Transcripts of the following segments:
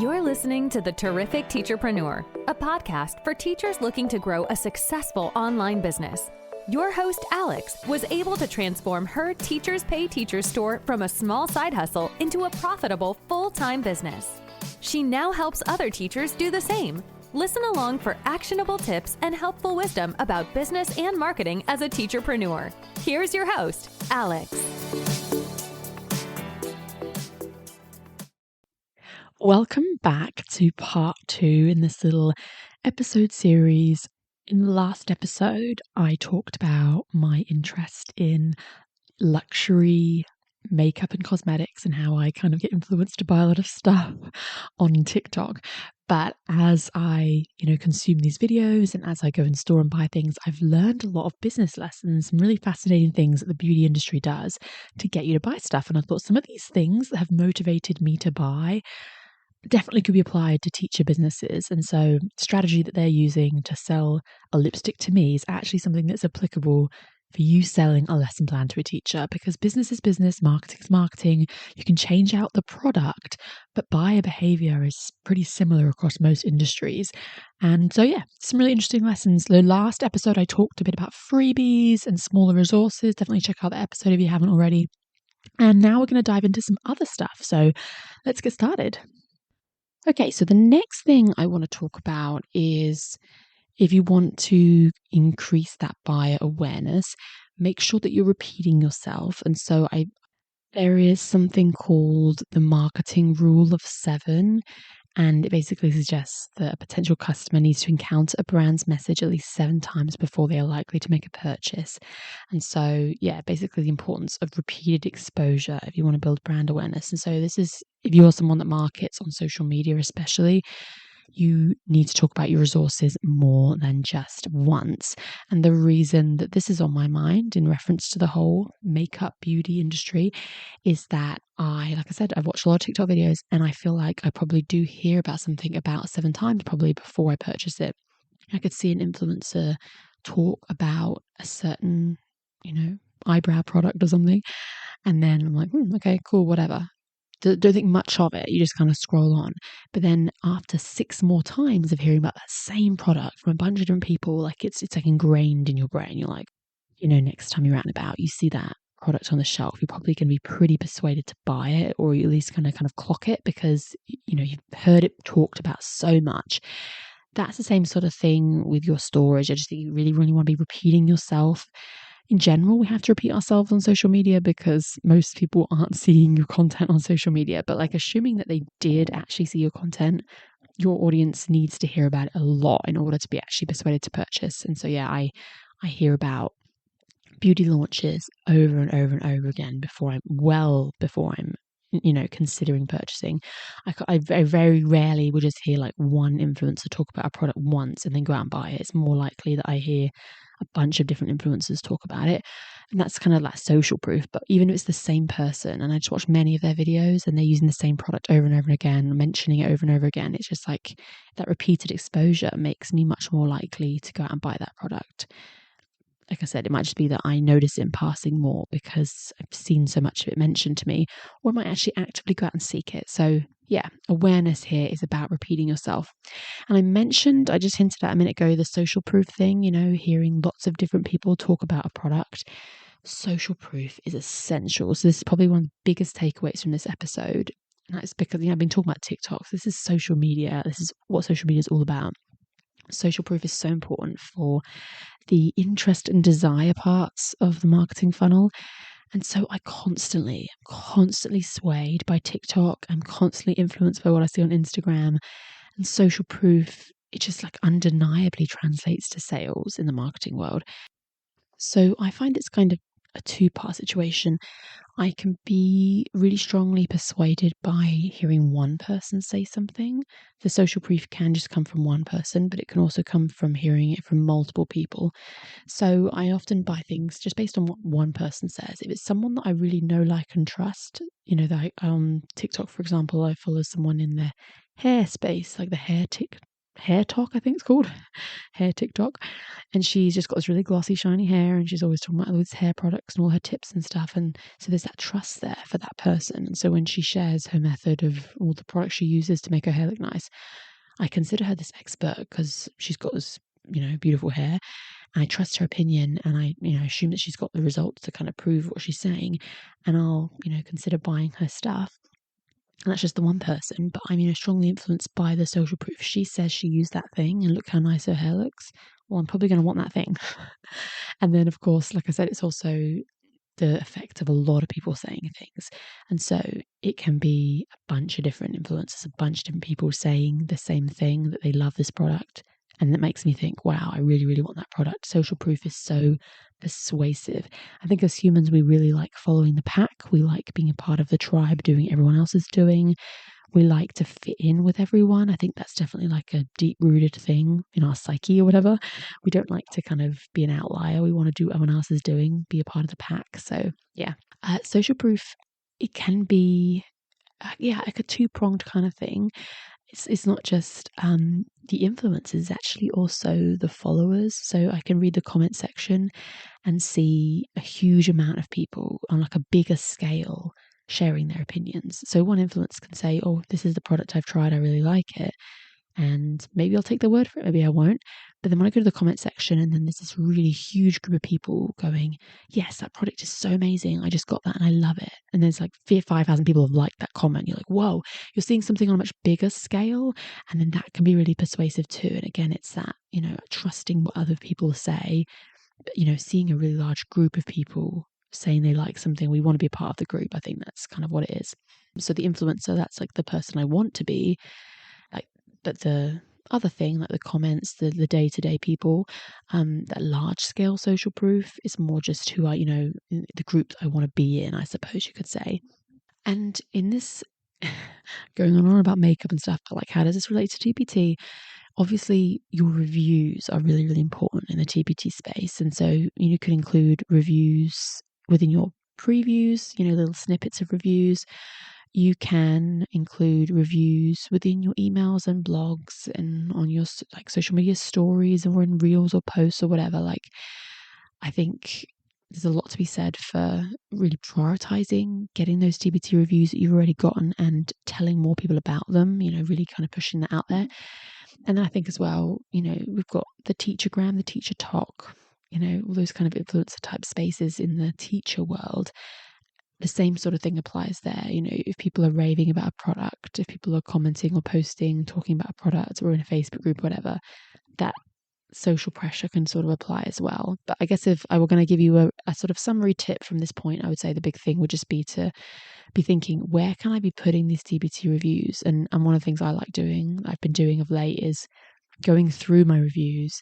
You're listening to The Terrific Teacherpreneur, a podcast for teachers looking to grow a successful online business. Your host, Alex, was able to transform her Teachers Pay Teachers store from a small side hustle into a profitable full-time business. She now helps other teachers do the same. Listen along for actionable tips and helpful wisdom about business and marketing as a teacherpreneur. Here's your host, Alex. Welcome back to part 2 in this little episode series. In the last episode, I talked about my interest in luxury makeup and cosmetics and how I kind of get influenced to buy a lot of stuff on TikTok. But as I, consume these videos and as I go in store and buy things, I've learned a lot of business lessons, some really fascinating things that the beauty industry does to get you to buy stuff. And I thought some of these things that have motivated me to buy definitely could be applied to teacher businesses. And so strategy that they're using to sell a lipstick to me is actually something that's applicable for you selling a lesson plan to a teacher, because business is business, marketing is marketing. You can change out the product, but buyer behavior is pretty similar across most industries. And so, some really interesting lessons. The last episode, I talked a bit about freebies and smaller resources. Definitely check out the episode if you haven't already. And now we're going to dive into some other stuff. So let's get started. Okay, so the next thing I want to talk about is if you want to increase that buyer awareness, make sure that you're repeating yourself. And so there is something called the marketing rule of 7. And it basically suggests that a potential customer needs to encounter a brand's message at least 7 times before they are likely to make a purchase. And so, basically the importance of repeated exposure if you want to build brand awareness. And so this is, if you're someone that markets on social media especially, you need to talk about your resources more than just once. And the reason that this is on my mind in reference to the whole makeup beauty industry is that like I said, I've watched a lot of TikTok videos and I feel like I probably do hear about something about 7 times probably before I purchase it. I could see an influencer talk about a certain, eyebrow product or something. And then I'm like, okay, cool, whatever. Don't think much of it. You just kind of scroll on. But then after 6 more times of hearing about that same product from a bunch of different people, like it's like ingrained in your brain. You're like, next time you're out and about, you see that product on the shelf, you're probably going to be pretty persuaded to buy it, or you at least kind of clock it because, you've heard it talked about so much. That's the same sort of thing with your storage. I just think you really, really want to be repeating yourself. In general, we have to repeat ourselves on social media because most people aren't seeing your content on social media. But assuming that they did actually see your content, your audience needs to hear about it a lot in order to be actually persuaded to purchase. And so, I hear about beauty launches over and over and over again before I'm considering purchasing. I very rarely will just hear one influencer talk about a product once and then go out and buy it. It's more likely that I hear a bunch of different influencers talk about it, and that's kind of like social proof. But even if it's the same person and I just watch many of their videos and they're using the same product over and over again, mentioning it over and over again, it's just like that repeated exposure makes me much more likely to go out and buy that product. Like I said, it might just be that I notice it in passing more because I've seen so much of it mentioned to me, or I might actually actively go out and seek it. So awareness here is about repeating yourself. And I just hinted at a minute ago, the social proof thing, hearing lots of different people talk about a product. Social proof is essential. So this is probably one of the biggest takeaways from this episode. And that's because, I've been talking about TikTok. So this is social media. This is what social media is all about. Social proof is so important for the interest and desire parts of the marketing funnel. And so I constantly swayed by TikTok. I'm constantly influenced by what I see on Instagram. And social proof, it just undeniably translates to sales in the marketing world. So I find it's kind of a 2-part situation. I can be really strongly persuaded by hearing one person say something. The social proof can just come from one person, but it can also come from hearing it from multiple people. So I often buy things just based on what one person says. If it's someone that I really know, like, and trust, that on TikTok, for example, I follow someone in the hair space, like the hair Hair Talk, I think it's called, Hair TikTok. And she's just got this really glossy, shiny hair, and she's always talking about all these hair products and all her tips and stuff. And so there's that trust there for that person. And so when she shares her method of all the products she uses to make her hair look nice, I consider her this expert because she's got this, beautiful hair. I trust her opinion, and I, assume that she's got the results to kind of prove what she's saying, and I'll, consider buying her stuff. And that's just the one person, but I'm, strongly influenced by the social proof. She says she used that thing and look how nice her hair looks. Well, I'm probably going to want that thing. And then, of course, like I said, it's also the effect of a lot of people saying things. And so it can be a bunch of different influencers, a bunch of different people saying the same thing, that they love this product. And that makes me think, wow, I really, really want that product. Social proof is so persuasive. I think as humans, we really like following the pack. We like being a part of the tribe, doing what everyone else is doing. We like to fit in with everyone. I think that's definitely like a deep rooted thing in our psyche or whatever. We don't like to kind of be an outlier. We want to do what everyone else is doing, be a part of the pack. So yeah, social proof, it can be, like a two-pronged kind of thing. It's not just the influencers, actually also the followers. So I can read the comment section and see a huge amount of people on like a bigger scale sharing their opinions. So one influencer can say, oh, this is the product I've tried, I really like it. And maybe I'll take their word for it, maybe I won't. But then when I go to the comment section, and then there's this really huge group of people going, yes, that product is so amazing, I just got that and I love it. And there's like 5,000 people have liked that comment. You're like, whoa, you're seeing something on a much bigger scale. And then that can be really persuasive too. And again, it's that, trusting what other people say, but, seeing a really large group of people saying they like something, we want to be a part of the group. I think that's kind of what it is. So the influencer, that's like the person I want to be. But the other thing, like the comments, the day-to-day people, that large-scale social proof is more just who the group I want to be in, I suppose you could say. And in this, going on about makeup and stuff, but like how does this relate to TPT? Obviously, your reviews are really, really important in the TPT space. And so you can include reviews within your previews, little snippets of reviews. You can include reviews within your emails and blogs and on your like social media stories or in reels or posts or whatever. Like, I think there's a lot to be said for really prioritizing getting those TBT reviews that you've already gotten and telling more people about them, really kind of pushing that out there. And then I think as well, we've got the Teachergram, the BeautyTok, all those kind of influencer type spaces in the teacher world. The same sort of thing applies there. If people are raving about a product, if people are commenting or posting, talking about a product or in a Facebook group, whatever, that social pressure can sort of apply as well. But I guess if I were going to give you a sort of summary tip from this point, I would say the big thing would just be to be thinking, where can I be putting these TBT reviews? And one of the things I've been doing of late is going through my reviews,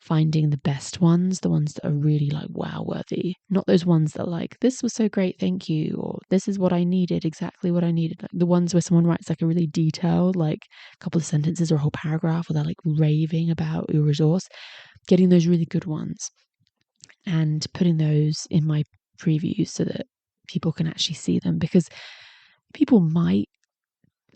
finding the best ones, the ones that are really like wow worthy, not those ones that like, this was so great, thank you, or this is what I needed, exactly what I needed. Like the ones where someone writes like a really detailed, like a couple of sentences or a whole paragraph, or they're like raving about your resource, getting those really good ones and putting those in my previews so that people can actually see them, because people might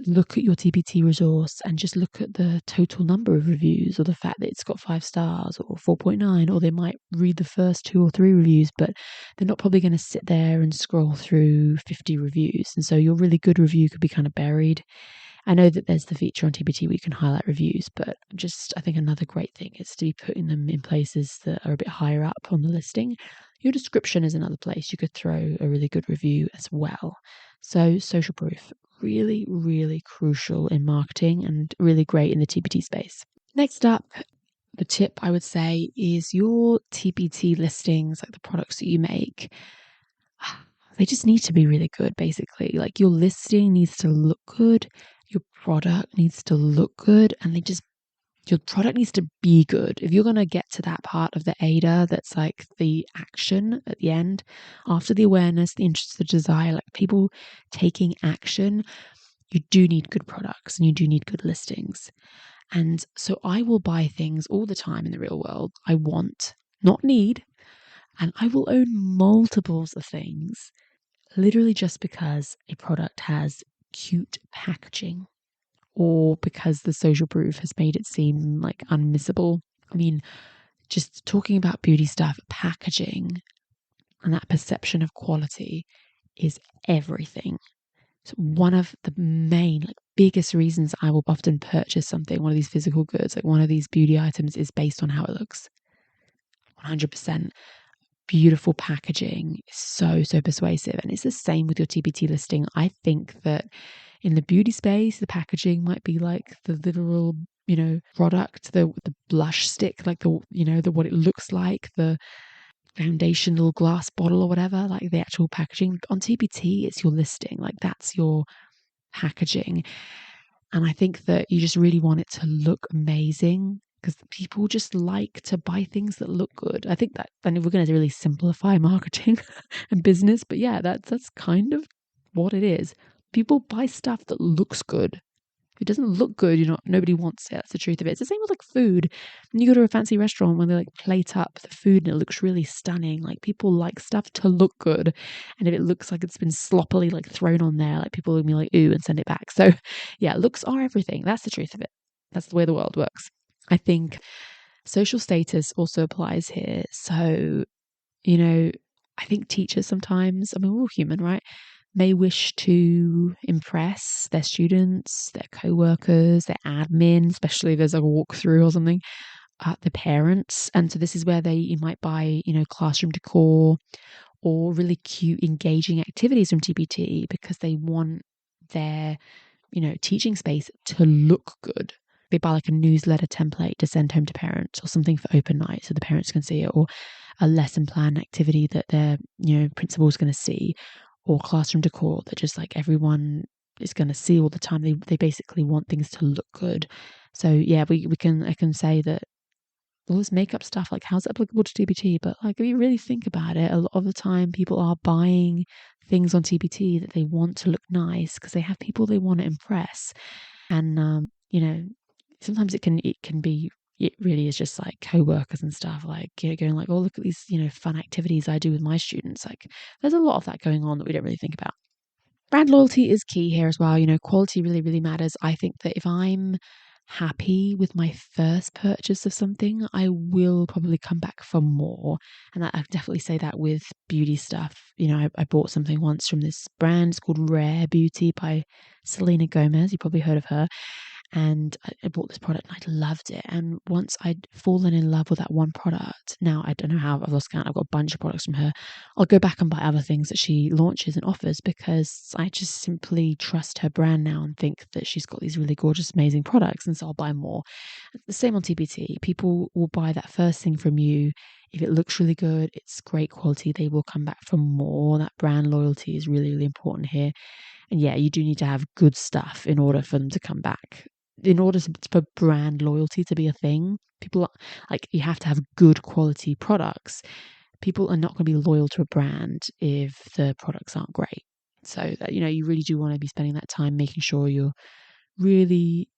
look at your TPT resource and just look at the total number of reviews or the fact that it's got 5 stars or 4.9, or they might read the first 2 or 3 reviews, but they're not probably going to sit there and scroll through 50 reviews. And so your really good review could be kind of buried. I know that there's the feature on TPT where you can highlight reviews, but I think another great thing is to be putting them in places that are a bit higher up on the listing. Your description is another place you could throw a really good review as well. So social proof, really, really crucial in marketing and really great in the TPT space. Next up, the tip I would say is your TPT listings, like the products that you make, they just need to be really good, basically. Like your listing needs to look good, your product needs to look good, and your product needs to be good. If you're going to get to that part of the ADA, that's like the action at the end, after the awareness, the interest, the desire, like people taking action, you do need good products and you do need good listings. And so I will buy things all the time in the real world I want, not need, and I will own multiples of things literally just because a product has cute packaging or because the social proof has made it seem like unmissable. I mean, just talking about beauty stuff, packaging and that perception of quality is everything. So one of the main, like, biggest reasons I will often purchase something, one of these physical goods, like one of these beauty items, is based on how it looks. 100%. Beautiful packaging is so persuasive. And it's the same with your TBT listing. I think that in the beauty space, the packaging might be like the literal, product, the blush stick, like the what it looks like, the foundation little glass bottle or whatever, like the actual packaging. On TBT, it's your listing, like that's your packaging. And I think that you just really want it to look amazing because people just like to buy things that look good. I think that, and if we're going to really simplify marketing and business, but yeah, that's kind of what it is. People buy stuff that looks good. If it doesn't look good, nobody wants it. That's the truth of it. It's the same with like food. When you go to a fancy restaurant, when they like plate up the food and it looks really stunning, like people like stuff to look good. And if it looks like it's been sloppily like thrown on there, like people will be like, ooh, and send it back. So yeah, looks are everything. That's the truth of it. That's the way the world works. I think social status also applies here. So, I think teachers sometimes, I mean, we're all human, right? May wish to impress their students, their co-workers, their admin, especially if there's like a walkthrough or something, the parents. And so this is where you might buy, classroom decor or really cute, engaging activities from TBT because they want their, teaching space to look good. They buy like a newsletter template to send home to parents or something for open night so the parents can see it, or a lesson plan activity that their, principal is going to see, or classroom decor that just like everyone is going to see all the time. They basically want things to look good. So yeah, I can say that all this makeup stuff, like how's it applicable to TBT? But like if you really think about it, a lot of the time people are buying things on TBT that they want to look nice because they have people they want to impress. And sometimes it can be, it really is just like co-workers and stuff, like going like, oh, look at these fun activities I do with my students. Like there's a lot of that going on that we don't really think about. Brand loyalty is key here as well. Quality really matters. I think that if I'm happy with my first purchase of something, I will probably come back for more. And I definitely say that with beauty stuff. I bought something once from this brand. It's called Rare Beauty by Selena Gomez. You probably heard of her. And I bought this product and I loved it. And once I'd fallen in love with that one product, now I don't know how, I've lost count. I've got a bunch of products from her. I'll go back and buy other things that she launches and offers because I just simply trust her brand now and think that she's got these really gorgeous, amazing products. And so I'll buy more. The same on TBT. People will buy that first thing from you. If it looks really good, it's great quality, they will come back for more. That brand loyalty is really important here. And yeah, you do need to have good stuff in order for them to come back. In order for brand loyalty to be a thing, people like, you have to have good quality products. People are not going to be loyal to a brand if the products aren't great. So that, you really do want to be spending that time making sure you're really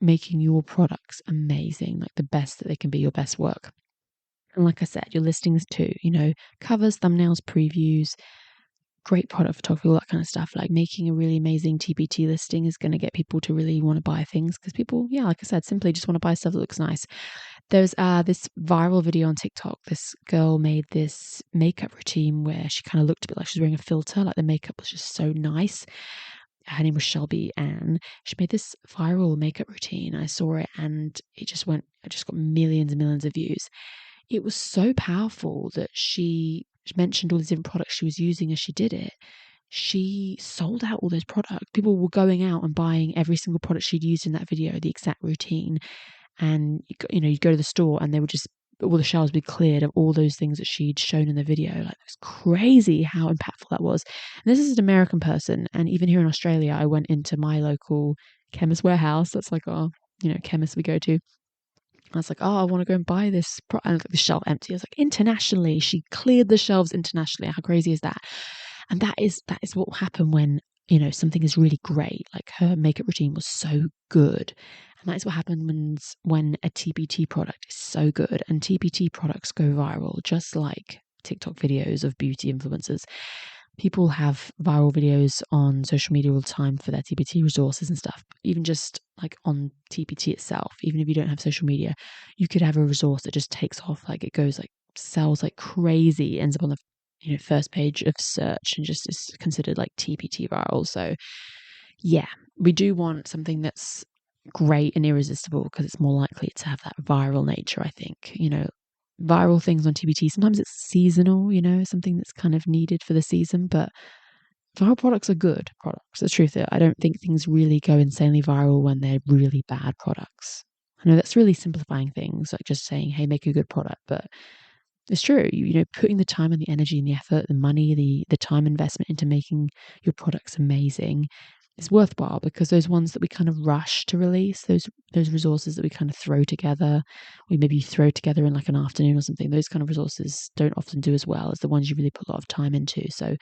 making your products amazing, like the best that they can be, your best work. And like I said, your listings too, covers, thumbnails, previews, great product photography, all that kind of stuff. Like making a really amazing TBT listing is going to get people to really want to buy things because people, yeah, like I said, simply just want to buy stuff that looks nice. There's this viral video on TikTok. This girl made this makeup routine where she kind of looked a bit like she was wearing a filter, like the makeup was just so nice. Her name was Shelby Ann. She made this viral makeup routine. I saw it and it just got millions and millions of views. It was so powerful that she mentioned all these different products she was using as she did it. She sold out all those products. People were going out and buying every single product she'd used in that video, the exact routine. And you'd go to the store and they would just, all the shelves would be cleared of all those things that she'd shown in the video. Like, it was crazy how impactful that was. And this is an American person. And even here in Australia, I went into my local chemist warehouse. That's like our, chemist we go to. I was like, oh, I want to go and buy this. And the shelf empty. I was like, internationally, she cleared the shelves internationally. How crazy is that? And that is what will happen when, something is really great. Like her makeup routine was so good. And that is what happens when a TBT product is so good. And TBT products go viral, just like TikTok videos of beauty influencers. people have viral videos on social media all the time for their TPT resources and stuff. Even just like on TPT itself, even if you don't have social media, you could have a resource that just takes off, like it goes like sells like crazy, ends up on the first page of search and just is considered like TPT viral. So yeah, we do want something that's great and irresistible because it's more likely to have that viral nature, I think. Viral things on TBT, sometimes it's seasonal, something that's kind of needed for the season, but viral products are good products. The truth is, I don't think things really go insanely viral when they're really bad products. I know that's really simplifying things, like just saying, hey, make a good product, but it's true. Putting the time and the energy and the effort, the money, the time investment into making your products amazing is worthwhile, because those ones that we kind of rush to release, those resources that we kind of throw together, or maybe you throw together in like an afternoon or something, those kind of resources don't often do as well as the ones you really put a lot of time into. So,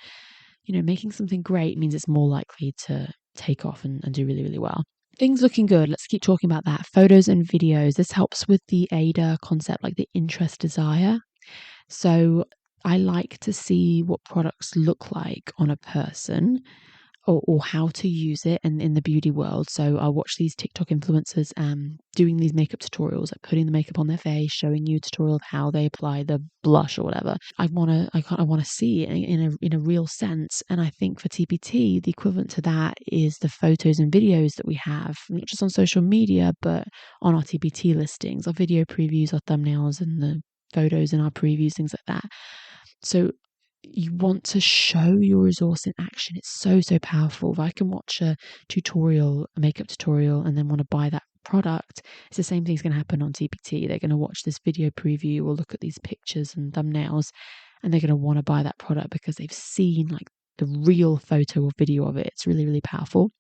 making something great means it's more likely to take off and do really, really well. Things looking good. Let's keep talking about that. Photos and videos. This helps with the ADA concept, like the interest desire. So I like to see what products look like on a person, or how to use it in the beauty world. So I'll watch these TikTok influencers doing these makeup tutorials, like putting the makeup on their face, showing you a tutorial of how they apply the blush or whatever. I want to see it in a real sense. And I think for TPT, the equivalent to that is the photos and videos that we have, not just on social media, but on our TPT listings, our video previews, our thumbnails, and the photos in our previews, things like that. So you want to show your resource in action. It's so, so powerful. If I can watch a makeup tutorial, and then want to buy that product, it's the same thing's going to happen on TPT. They're going to watch this video preview or look at these pictures and thumbnails, and they're going to want to buy that product because they've seen like the real photo or video of it. It's really, really powerful.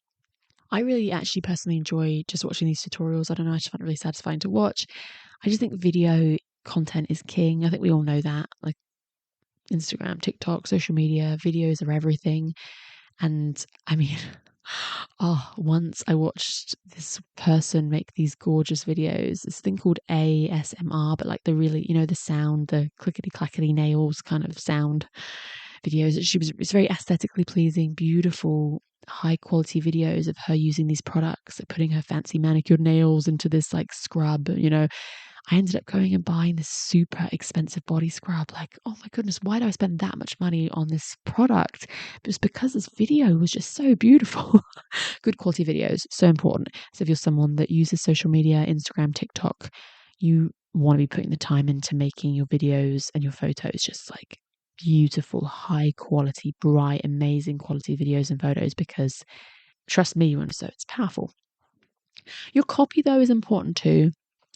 I really actually personally enjoy just watching these tutorials. I don't know, I just find it really satisfying to watch. I just think video content is king. I think we all know that. Like Instagram, TikTok, social media, videos are everything. And I mean, once I watched this person make these gorgeous videos, this thing called ASMR, but like the really, the sound, the clickety clackety nails kind of sound videos. It's very aesthetically pleasing, beautiful, high quality videos of her using these products, like putting her fancy manicured nails into this like scrub. I ended up going and buying this super expensive body scrub. Like, oh my goodness, why do I spend that much money on this product? But it's because this video was just so beautiful. Good quality videos, so important. So if you're someone that uses social media, Instagram, TikTok, you want to be putting the time into making your videos and your photos just like beautiful, high quality, bright, amazing quality videos and photos, because trust me, so it's powerful. Your copy though is important too.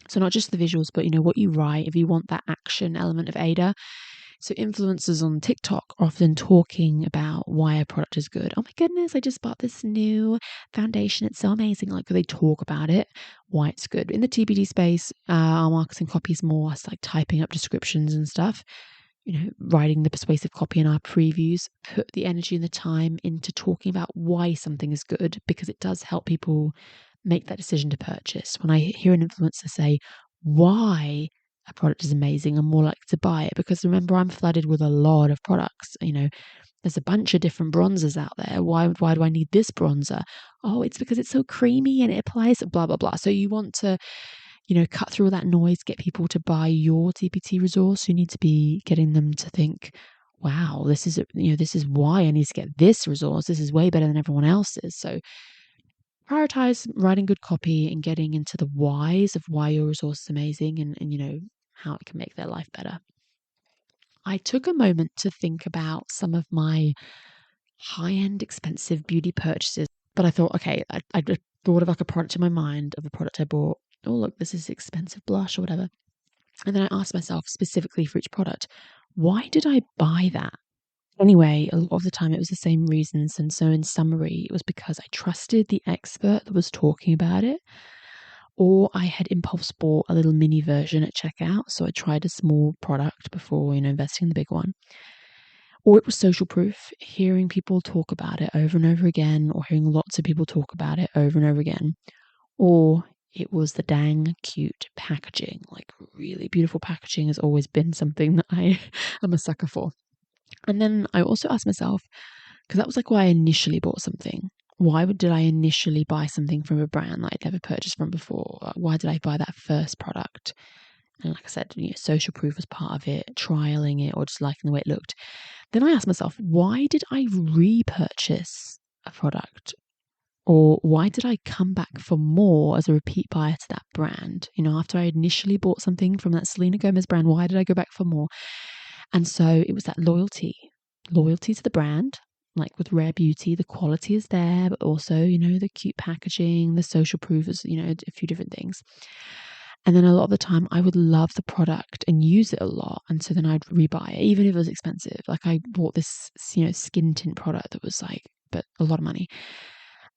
So not just the visuals, but what you write, if you want that action element of ADA. So influencers on TikTok are often talking about why a product is good. Oh my goodness, I just bought this new foundation. It's so amazing. Like they talk about it, why it's good. In the TBD space, our marketing copy is more us like typing up descriptions and stuff. Writing the persuasive copy in our previews, put the energy and the time into talking about why something is good, because it does help people make that decision to purchase. When I hear an influencer say why a product is amazing, I'm more likely to buy it, because remember, I'm flooded with a lot of products. There's a bunch of different bronzers out there. Why do I need this bronzer? Oh, it's because it's so creamy and it applies blah, blah, blah. So you want to cut through all that noise, get people to buy your TPT resource. You need to be getting them to think, wow, this is why I need to get this resource. This is way better than everyone else's. So prioritize writing good copy and getting into the whys of why your resource is amazing, and how it can make their life better. I took a moment to think about some of my high-end expensive beauty purchases, but I thought, okay, I just thought of like a product in my mind of a product I bought. Oh, look, this is expensive blush or whatever. And then I asked myself specifically for each product, why did I buy that? Anyway, a lot of the time it was the same reasons. And so in summary, it was because I trusted the expert that was talking about it, or I had impulse bought a little mini version at checkout. So I tried a small product before, investing in the big one. Or it was social proof, hearing people talk about it over and over again, or hearing lots of people talk about it over and over again. Or it was the dang cute packaging. Like really beautiful packaging has always been something that I am a sucker for. And then I also asked myself, Because that was like why I initially bought something. Why did I initially buy something from a brand that I'd never purchased from before? Why did I buy that first product? And like I said, social proof was part of it, trialing it or just liking the way it looked. Then I asked myself, why did I repurchase a product? Or why did I come back for more as a repeat buyer to that brand? After I initially bought something from that Selena Gomez brand, why did I go back for more? And so it was that loyalty to the brand. Like with Rare Beauty, the quality is there, but also, the cute packaging, the social proof is, a few different things. And then a lot of the time I would love the product and use it a lot. And so then I'd rebuy it, even if it was expensive. Like I bought this, skin tint product that was but a lot of money.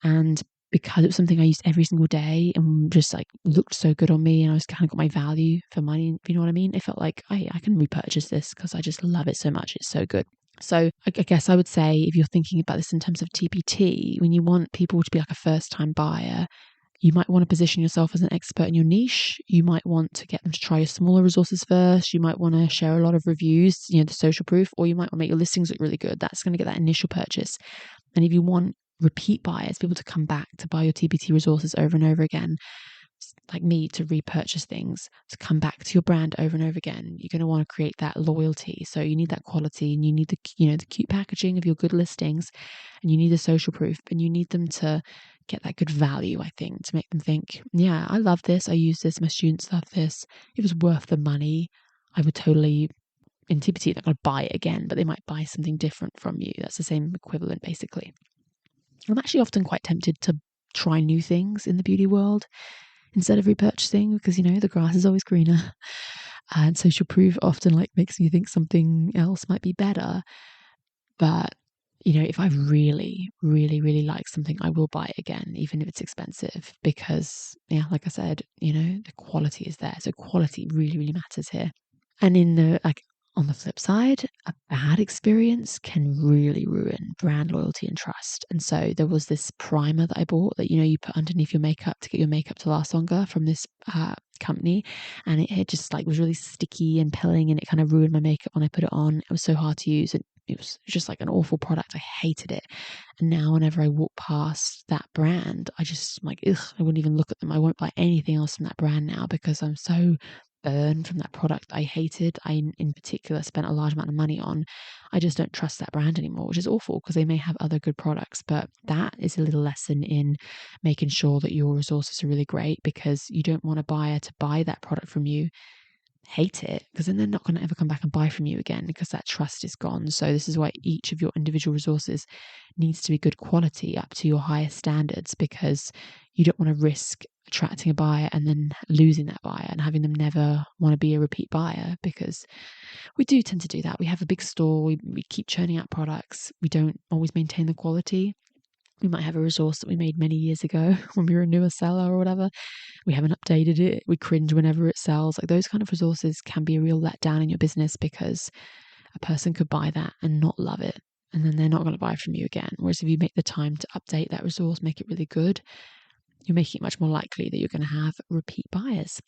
And because it was something I used every single day and just looked so good on me and I was kind of got my value for money, if you know what I mean? It felt like I can repurchase this because I just love it so much. It's so good. So I guess I would say if you're thinking about this in terms of TPT, when you want people to be like a first time buyer, you might want to position yourself as an expert in your niche. You might want to get them to try your smaller resources first. You might want to share a lot of reviews, the social proof, or you might want to make your listings look really good. That's going to get that initial purchase. And if you want repeat buyers, people to come back to buy your TPT resources over and over again, like me, to repurchase things, to come back to your brand over and over again, you're going to want to create that loyalty. So you need that quality and you need the cute packaging of your good listings, and you need the social proof, and you need them to get that good value, I think, to make them think, yeah, I love this, I use this, my students love this, it was worth the money. I would totally, in TPT, they're not going to buy it again, but they might buy something different from you. That's the same equivalent, basically. I'm actually often quite tempted to try new things in the beauty world instead of repurchasing, because the grass is always greener, and social proof often makes me think something else might be better. But if I really, really, really like something, I will buy it again, even if it's expensive, because like I said, the quality is there. So quality really, really matters here. And on the flip side, a bad experience can really ruin brand loyalty and trust. And so there was this primer that I bought that, you put underneath your makeup to get your makeup to last longer from this company. And it just was really sticky and pilling, and it kind of ruined my makeup when I put it on. It was so hard to use. It was just an awful product. I hated it. And now whenever I walk past that brand, I just ugh, I wouldn't even look at them. I won't buy anything else from that brand now because I'm so burned from that product I hated. I, in particular, spent a large amount of money on. I just don't trust that brand anymore, which is awful because they may have other good products. But that is a little lesson in making sure that your resources are really great, because you don't want a buyer to buy that product from you, hate it, because then they're not going to ever come back and buy from you again, because that trust is gone. So this is why each of your individual resources needs to be good quality, up to your highest standards, because you don't want to risk attracting a buyer and then losing that buyer and having them never want to be a repeat buyer, because we do tend to do that. We have a big store, we keep churning out products, we don't always maintain the quality. We might have a resource that we made many years ago when we were a newer seller or whatever. We haven't updated it. We cringe whenever it sells. Those kind of resources can be a real letdown in your business, because a person could buy that and not love it, and then they're not going to buy from you again. Whereas if you make the time to update that resource, make it really good, you're making it much more likely that you're going to have repeat buyers.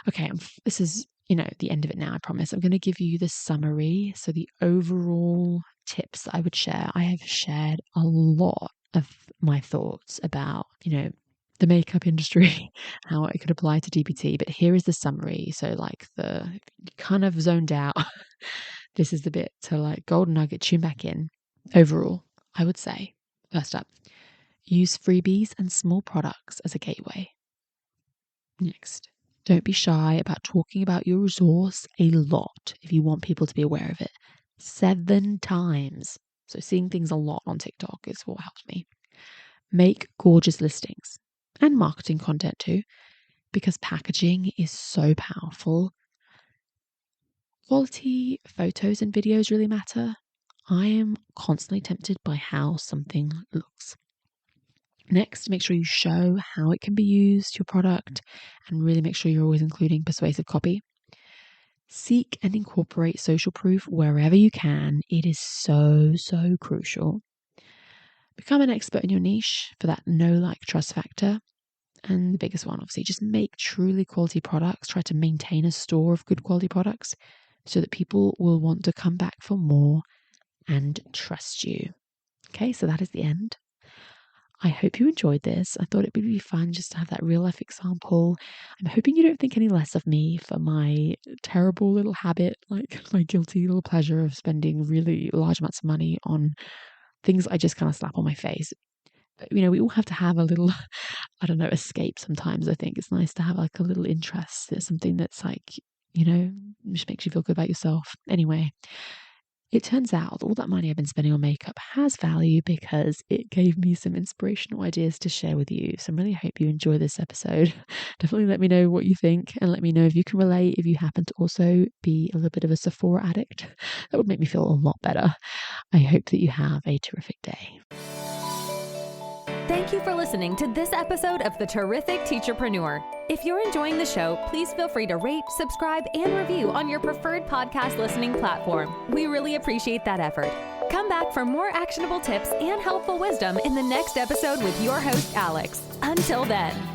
Okay, this is the end of it now, I promise. I'm going to give you the summary. So the overall tips that I would share, I have shared a lot of my thoughts about, the makeup industry, how it could apply to DPT. But here is the summary. So the kind of zoned out, this is the bit to golden nugget, tune back in. Overall, I would say, first up, use freebies and small products as a gateway. Next, don't be shy about talking about your resource a lot if you want people to be aware of it. 7 times. So seeing things a lot on TikTok is what helps me. Make gorgeous listings and marketing content too, because packaging is so powerful. Quality photos and videos really matter. I am constantly tempted by how something looks. Next, make sure you show how it can be used, your product, and really make sure you're always including persuasive copy. Seek and incorporate social proof wherever you can. It is so, so crucial. Become an expert in your niche for that know, like, trust factor. And the biggest one, obviously, just make truly quality products. Try to maintain a store of good quality products so that people will want to come back for more and trust you. Okay, so that is the end. I hope you enjoyed this. I thought it would be fun just to have that real life example. I'm hoping you don't think any less of me for my terrible little habit, like my guilty little pleasure of spending really large amounts of money on things I just kind of slap on my face. But, we all have to have a little, I don't know, escape sometimes. I think it's nice to have like a little interest. It's something that's like, just makes you feel good about yourself. Anyway, it turns out all that money I've been spending on makeup has value because it gave me some inspirational ideas to share with you. So I really hope you enjoy this episode. Definitely let me know what you think and let me know if you can relate, if you happen to also be a little bit of a Sephora addict. That would make me feel a lot better. I hope that you have a terrific day. Thank you for listening to this episode of The Terrific Teacherpreneur. If you're enjoying the show, please feel free to rate, subscribe, and review on your preferred podcast listening platform. We really appreciate that effort. Come back for more actionable tips and helpful wisdom in the next episode with your host, Alex. Until then.